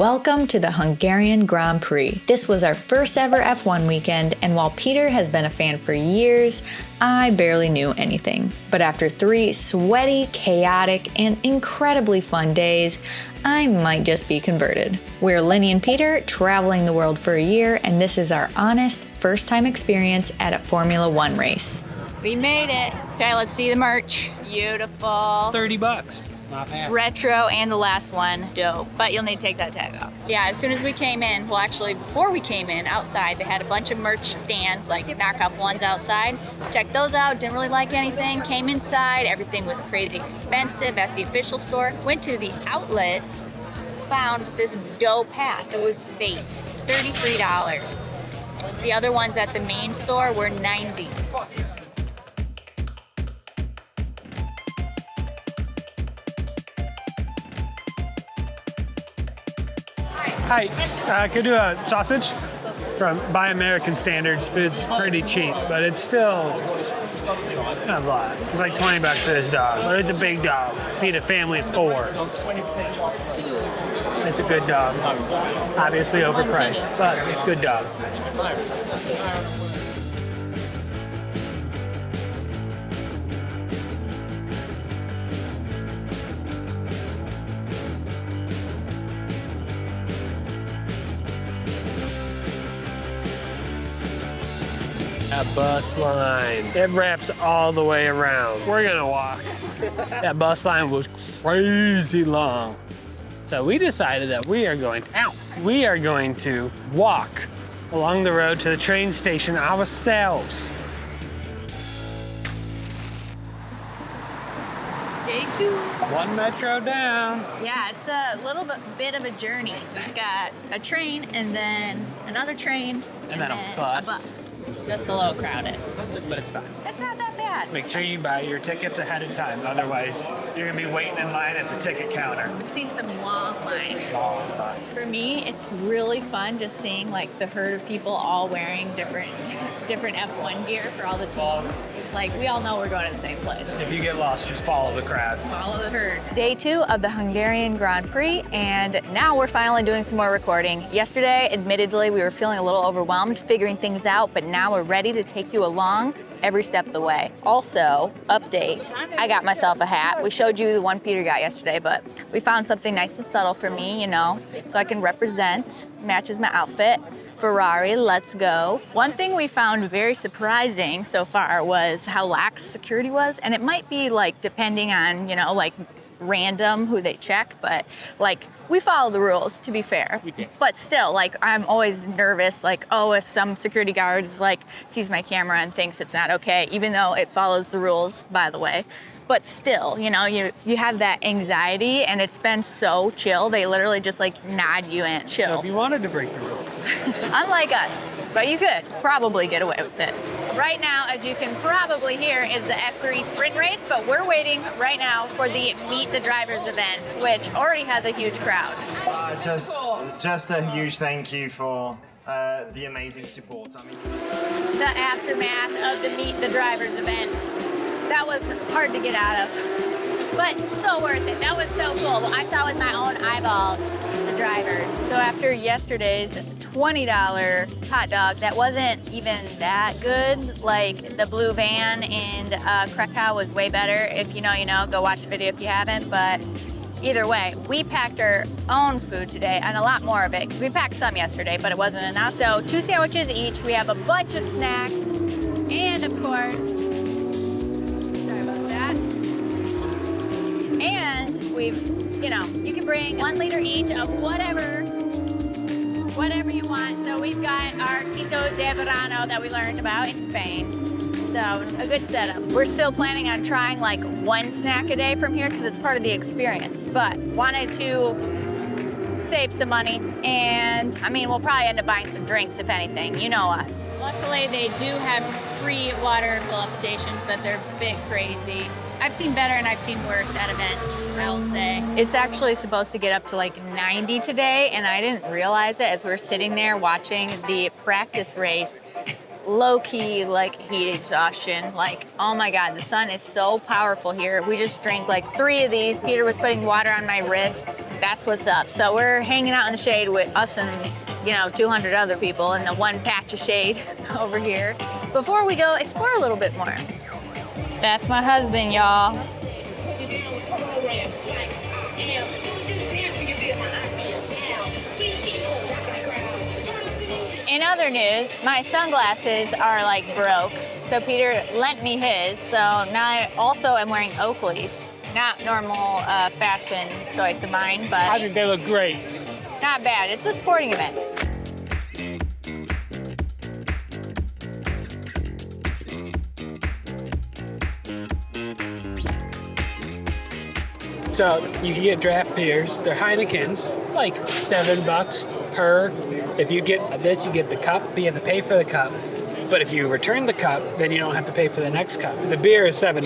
Welcome to the Hungarian Grand Prix. This was our first ever F1 weekend, and while Peter has been a fan for years, I barely knew anything. But after 3 sweaty, chaotic, and incredibly fun days, I might just be converted. We're Lenny and Peter, traveling the world for a year, and this is our honest, first-time experience at a Formula One race. We made it. Okay, let's see the merch. Beautiful. $30. Not bad. Retro and the last one. Dope. But you'll need to take that tag off. Yeah, as soon as we came in, well actually before we came in outside, they had a bunch of merch stands, like knockoff ones outside. Checked those out, didn't really like anything. Came inside, everything was crazy expensive at the official store. Went to the outlet, found this dope hat. It was Fate, $33. The other ones at the main store were $90. Hi, could do a sausage? By American standards, food's pretty cheap, but it's still not a lot. It's like $20 for this dog, but it's a big dog. Feed a family of 4. It's a good dog. Obviously overpriced, but good dog. That bus line, it wraps all the way around. We're gonna walk. That bus line was crazy long. So we decided that we are going to walk along the road to the train station ourselves. Day 2. 1 metro down. Yeah, it's a little bit of a journey. We've got a train and then another train And then a bus. Just a little crowded. But it's fine. It's not that bad. Make sure you buy your tickets ahead of time, otherwise you're gonna be waiting in line at the ticket counter. We've seen some long lines. Long lines. For me, it's really fun just seeing like the herd of people all wearing different F1 gear for all the teams. Like we all know we're going to the same place. If you get lost, just follow the crowd. Follow the herd. Day 2 of the Hungarian Grand Prix, and now we're finally doing some more recording. Yesterday, admittedly, we were feeling a little overwhelmed figuring things out, but now we're ready to take you along every step of the way. Also, update, I got myself a hat. We showed you the one Peter got yesterday, but we found something nice and subtle for me, you know, so I can represent, matches my outfit. Ferrari, let's go. One thing we found very surprising so far was how lax security was, and it might be like depending on, you know, like random who they check, but like we follow the rules, to be fair. But still, like I'm always nervous, like, oh, if some security guards like sees my camera and thinks it's not okay, even though it follows the rules, by the way. But still, you know, you have that anxiety, and it's been so chill. They literally just like nod you in, chill. So if you wanted to break the rules. Unlike us, but you could probably get away with it. Right now, as you can probably hear, is the F3 sprint race, but we're waiting right now for the Meet the Drivers event, which already has a huge crowd. Just a huge thank you for the amazing support. I mean, The aftermath of the Meet the Drivers event. That was hard to get out of, but so worth it. That was so cool. I saw with my own eyeballs the drivers. So after yesterday's $20 hot dog that wasn't even that good, like the blue van in Krakow was way better. If you know, you know, go watch the video if you haven't, but either way, we packed our own food today, and a lot more of it, because we packed some yesterday, but it wasn't enough. So 2 sandwiches each, we have a bunch of snacks, and of course, and we've, you know, you can bring 1 liter each of whatever you want. So we've got our Tito de Verano that we learned about in Spain. So a good setup. We're still planning on trying like 1 snack a day from here because it's part of the experience, but wanted to save some money, and I mean, we'll probably end up buying some drinks if anything, you know us. Luckily, they do have free water fill-up stations, but they're a bit crazy. I've seen better and I've seen worse at events, I'll say. It's actually supposed to get up to like 90 today, and I didn't realize it as we were sitting there watching the practice race. low-key like heat exhaustion. Like, oh my God, the sun is so powerful here. We just drank like 3 of these. Peter was putting water on my wrists. That's what's up. So we're hanging out in the shade with us and 200 other people in the one patch of shade over here before we go explore a little bit more. That's my husband, y'all. In other news, my sunglasses are like broke, so Peter lent me his, so now I also am wearing Oakleys. Not normal fashion choice of mine, but I think they look great. not bad. It's a sporting event. So you can get draft beers. They're Heinekens. It's like $7 per. If you get this, you get the cup, but you have to pay for the cup. But if you return the cup, then you don't have to pay for the next cup. The beer is $7.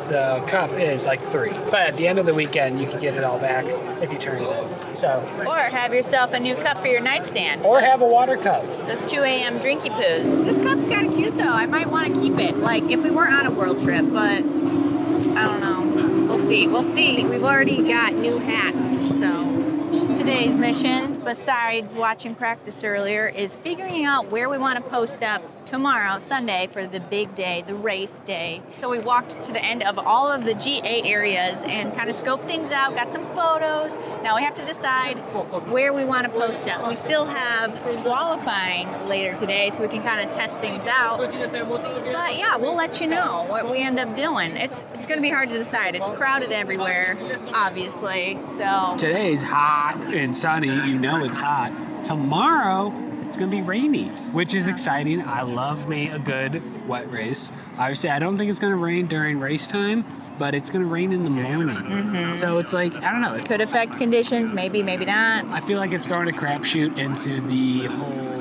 The cup is like $3. But at the end of the weekend, you can get it all back if you turn it in. So. Or have yourself a new cup for your nightstand. Or have a water cup. Those 2 a.m. drinky poos. This cup's kind of cute though. I might want to keep it. Like if we weren't on a world trip, but I don't know. We'll see. We'll see. We've already got new hats, so. Today's mission, besides watching practice earlier, is figuring out where we want to post up tomorrow, Sunday, for the big day, the race day. So we walked to the end of all of the GA areas and kind of scoped things out, got some photos. Now we have to decide where we want to post up. We still have qualifying later today, so we can kind of test things out. But yeah, we'll let you know what we end up doing. It's going to be hard to decide. It's crowded everywhere, obviously. So today's hot and sunny. You know it's hot. Tomorrow, it's going to be rainy, which is exciting. I love me a good wet race. Obviously, I don't think it's going to rain during race time, but it's going to rain in the morning. Mm-hmm. So it's like, I don't know. It could affect conditions, maybe, maybe not. I feel like it's throwing a crapshoot into the whole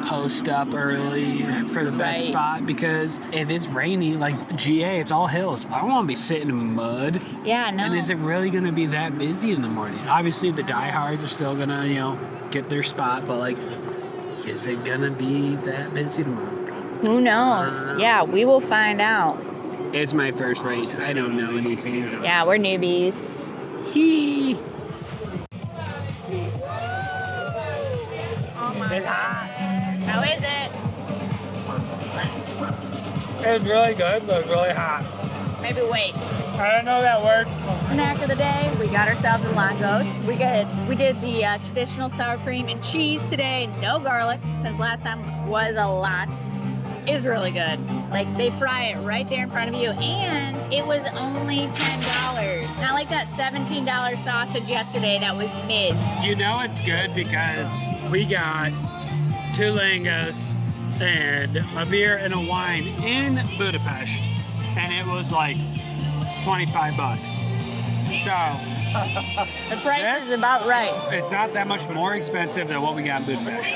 post up early for the best spot, because if it's rainy, like GA, it's all hills. I don't want to be sitting in mud. Yeah, no. And is it really going to be that busy in the morning? Obviously, the diehards are still going to, get their spot, but like, is it gonna be that busy tomorrow? Who knows? Yeah, we will find out. It's my first race. I don't know anything. Yeah, we're newbies. Hee. Oh my God. How is it? It's really good, but really hot. Maybe wait. I don't know that word. Snack of the day, we got ourselves a Lagos. We did the traditional sour cream and cheese today. No garlic, since last time was a lot. It was really good. Like, they fry it right there in front of you, and it was only $10. Not like that $17 sausage yesterday that was mid. You know it's good because we got 2 Langos and a beer and a wine in Budapest, and it was like $25. So the price is about right. It's not that much more expensive than what we got in Budapest.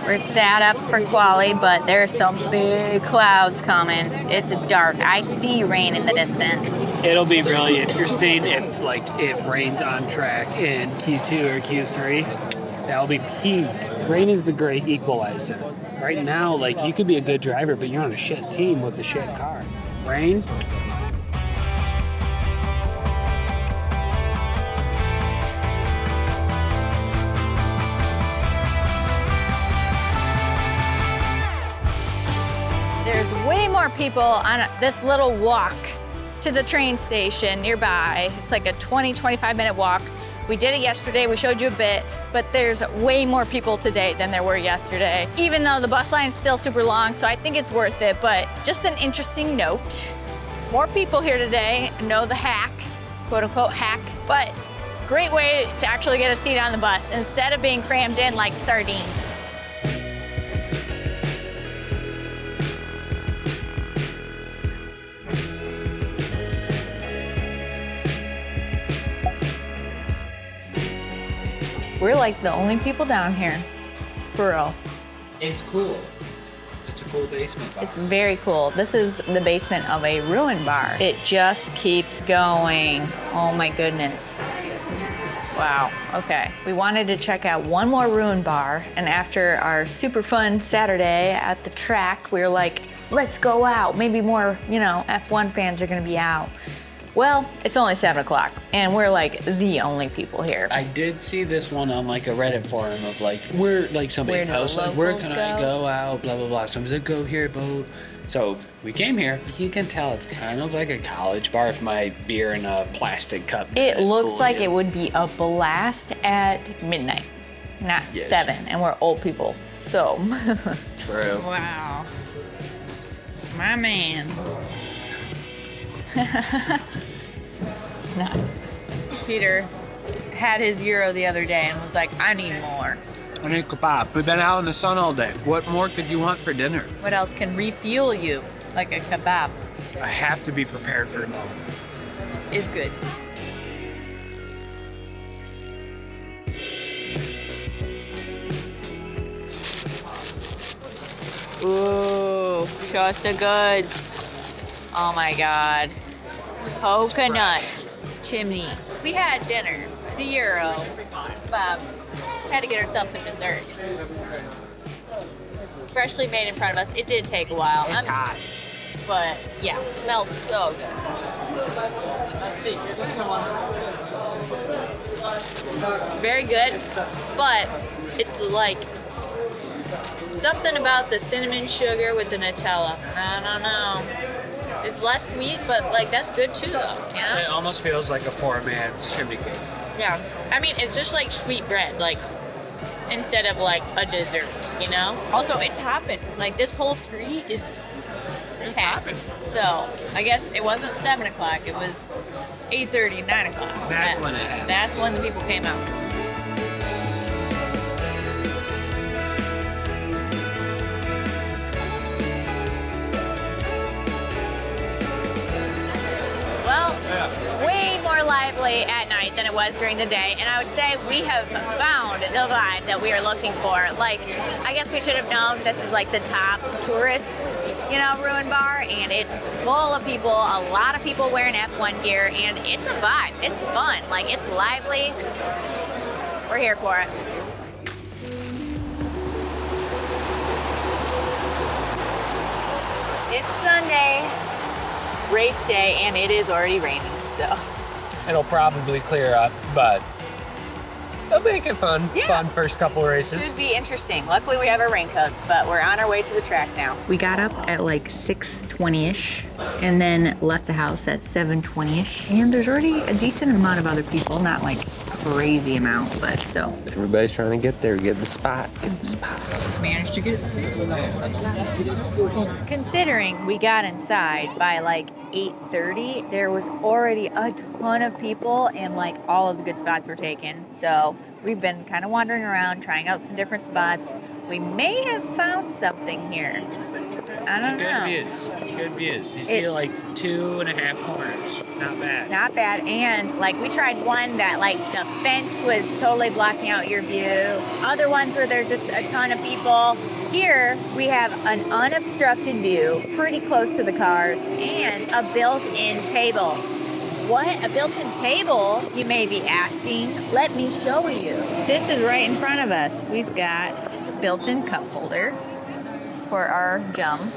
We're sat up for quali, but there's some big clouds coming. It's dark. I see rain in the distance. It'll be really interesting if it rains on track in Q2 or Q3. That'll be peak. Rain is the great equalizer. Right now, you could be a good driver, but you're on a shit team with a shit car. Rain. There's way more people on this little walk to the train station nearby. It's like a 20-25 minute walk. We did it yesterday, we showed you a bit, but there's way more people today than there were yesterday. Even though the bus line is still super long, so I think it's worth it, but just an interesting note. More people here today know the hack, quote unquote hack, but great way to actually get a seat on the bus instead of being crammed in like sardines. We're like the only people down here, for real. It's cool. It's a cool basement bar. It's very cool. This is the basement of a ruin bar. It just keeps going. Oh my goodness. Wow, okay. We wanted to check out one more ruin bar, and after our super fun Saturday at the track, we were like, let's go out. Maybe more, you know, F1 fans are gonna be out. Well, it's only 7 o'clock, and we're like the only people here. I did see this one on like a Reddit forum of like, where like somebody Where do posted, like, where locals can I go? go out, blah, blah, blah. Somebody said, go here, blah. So we came here. You can tell it's kind of like a college bar with my beer in a plastic cup. It looks like fully- it would be a blast at midnight, not Yes. 7, and we're old people, so. True. Wow. My man. No. Peter had his Euro the other day and was like, I need more. I need kebab. We've been out in the sun all day. What more could you want for dinner? What else can refuel you like a kebab? I have to be prepared for it all. Is good. Ooh, show us the goods. Oh my God. Coconut chimney. We had dinner, the Euro, had to get ourselves some dessert. Freshly made in front of us. It did take a while. It's hot. But yeah, it smells so good. Very good, but it's like something about the cinnamon sugar with the Nutella. I don't know. It's less sweet, but like that's good too, though. You know? It almost feels like a poor man's chimney cake. Yeah. I mean, it's just like sweet bread, like instead of like a dessert. You know. Also, it's hopping. Like this whole street is packed. So I guess it wasn't 7 o'clock. It was 8:30, 9 o'clock. That's when it happened. That's when the people came out. Well, way more lively at night than it was during the day, and I would say we have found the vibe that we are looking for. Like, I guess we should have known this is like the top tourist, you know, ruin bar, and it's full of people, a lot of people wearing F1 gear, and it's a vibe. It's fun. Like, it's lively. We're here for it. It's Sunday, race day, and it is already raining, so. It'll probably clear up, but it'll make it fun. Yeah. Fun first couple races. Should be interesting. Luckily we have our raincoats, but we're on our way to the track now. We got up at like 6:20ish and then left the house at 7:20ish. And there's already a decent amount of other people, not like crazy amount, but so. Everybody's trying to get there, get the spot, Managed to get sick. Considering we got inside by like 8:30, there was already a ton of people and like all of the good spots were taken. So we've been kind of wandering around, trying out some different spots. We may have found something here. I don't know. Good views. You see like 2.5 corners. Not bad. Not bad. And like we tried one that like the fence was totally blocking out your view. Other ones where there's just a ton of people. Here we have an unobstructed view, pretty close to the cars, and a built-in table. What? A built-in table, you may be asking? Let me show you. This is right in front of us. We've got a built-in cup holder for our jump.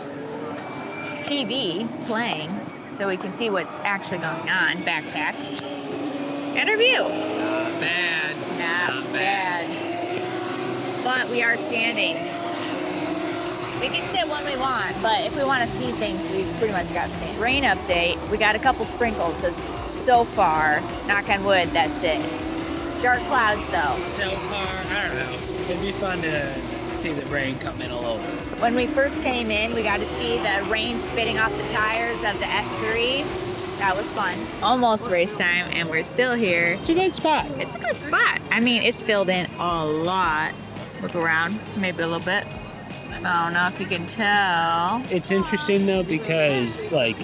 TV playing so we can see what's actually going on. Backpack. And our view. Not bad. Not bad. But we are standing. We can sit when we want, but if we want to see things, we pretty much got to stand. Rain update. We got a couple sprinkles. So far, knock on wood, that's it. Dark clouds though. So far, I don't know. It'd be fun to see the rain come in a little bit. When we first came in, we got to see the rain spitting off the tires of the F3. That was fun. Almost race time, and we're still here. It's a good spot. It's a good spot. I mean, it's filled in a lot. Look around, maybe a little bit. I don't know if you can tell. It's interesting though because like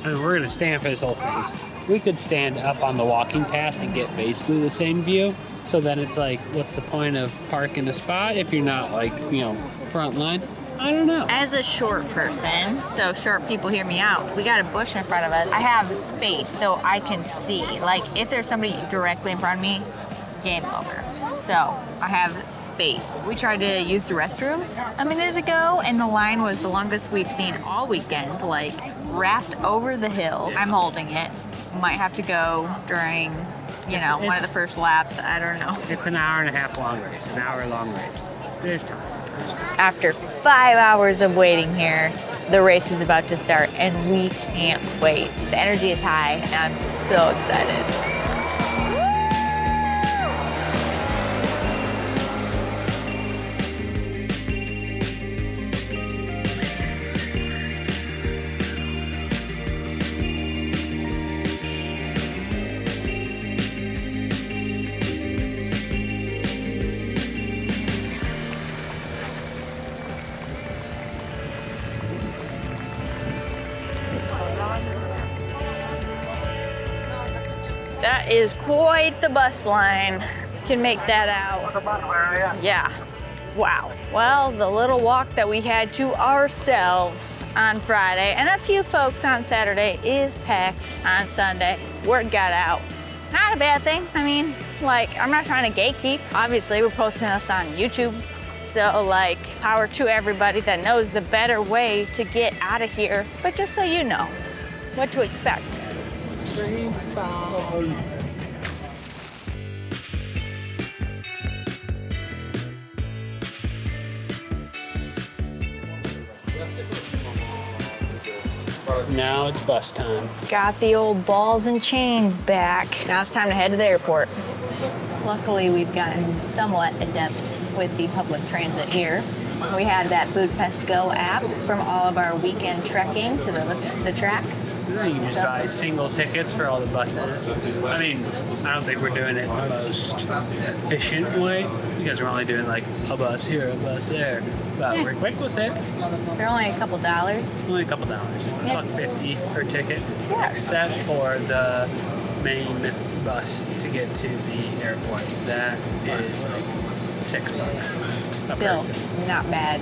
we're gonna stand for this whole thing. We could stand up on the walking path and get basically the same view. So then it's like, what's the point of parking a spot if you're not like, you know, front line? I don't know. As a short person, so short people hear me out, we got a bush in front of us. I have space so I can see. Like if there's somebody directly in front of me, game over. So I have space. We tried to use the restrooms a minute ago, and the line was the longest we've seen all weekend, like wrapped over the hill. I'm holding it. Might have to go during, you know, one of the first laps. I don't know. It's an hour and a half long race, an hour long race. There's time. After 5 hours of waiting here, the race is about to start, and we can't wait. The energy is high, and I'm so excited. That is quite the bus line. You can make that out. Yeah. Wow. Well, the little walk that we had to ourselves on Friday and a few folks on Saturday is packed on Sunday. Word got out. Not a bad thing. I mean, like, I'm not trying to gatekeep. Obviously, we're posting us on YouTube. So, like, power to everybody that knows the better way to get out of here. But just so you know what to expect. Now it's bus time. Got the old balls and chains back. Now it's time to head to the airport. Luckily, we've gotten somewhat adept with the public transit here. We had that Budapest Go app from all of our weekend trekking to the track. You can just buy single tickets for all the buses. I mean, I don't think we're doing it the most efficient way because we're only doing like a bus here, a bus there. But we're quick with it. They're only a couple dollars. Only a couple dollars. Yeah. $1.50 per ticket. Yeah. Except for the main bus to get to the airport. That is like $6 a Still person. not bad.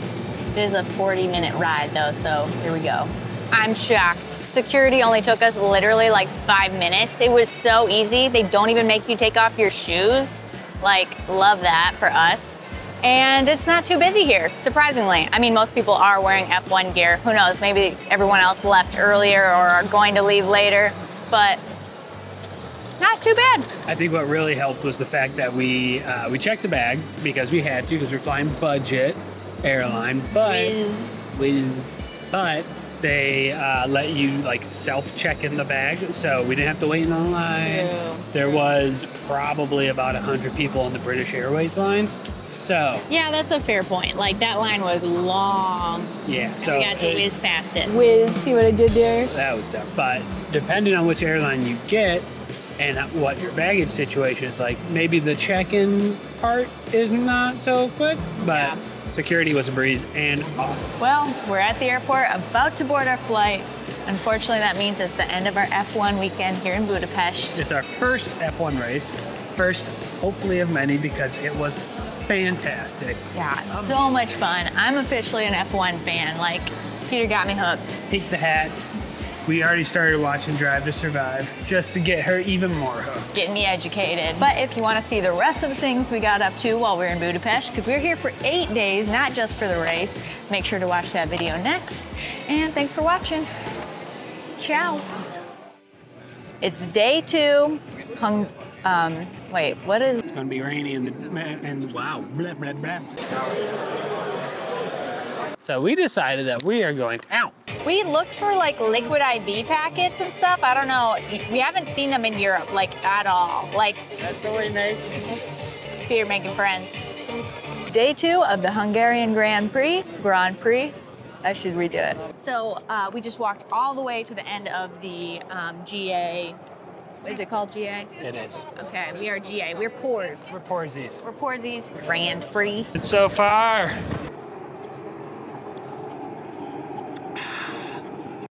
It is a 40-minute ride though, so here we go. I'm shocked. Security only took us literally like 5 minutes. It was so easy. They don't even make you take off your shoes. Like, love that for us. And it's not too busy here, surprisingly. I mean, most people are wearing F1 gear. Who knows, maybe everyone else left earlier or are going to leave later, but not too bad. I think what really helped was the fact that we checked a bag because we had to because we're flying budget airline, but they let you like self-check in the bag, so we didn't have to wait in the line. True. There was probably about 100 people on the British Airways line, so Yeah, that's a fair point. Like, that line was long. yeah. So We got to whiz past it. Whiz, see what I did there? that was tough. But depending on which airline you get and what your baggage situation is like, maybe the check-in part is not so quick, but security was a breeze and awesome. Well, we're at the airport, about to board our flight. Unfortunately, that means it's the end of our F1 weekend here in Budapest. It's our first F1 race, first hopefully of many because it was fantastic. Yeah, so much fun. I'm officially an F1 fan. Like, Peter got me hooked. Take the hat. We already started watching Drive to Survive just to get her even more hooked. Getting me educated. But if you want to see the rest of the things we got up to while we were in Budapest, because we were here for 8 days, not just for the race, make sure to watch that video next. And thanks for watching. Ciao. It's day 2. Wait, what is... It's gonna be rainy and wow, blah, blah, blah. So we decided that we are going to, ow. We looked for like liquid IV packets and stuff. I don't know. We haven't seen them in Europe, like, at all. Like, That's the way, Nate. Peter making friends. Day 2 of the Hungarian Grand Prix. I should redo it. So we just walked all the way to the end of the GA. Is it called GA? It is. Okay, we are GA. We're Poors. We're Porzies. We're Poorsies Grand Prix. It's so far.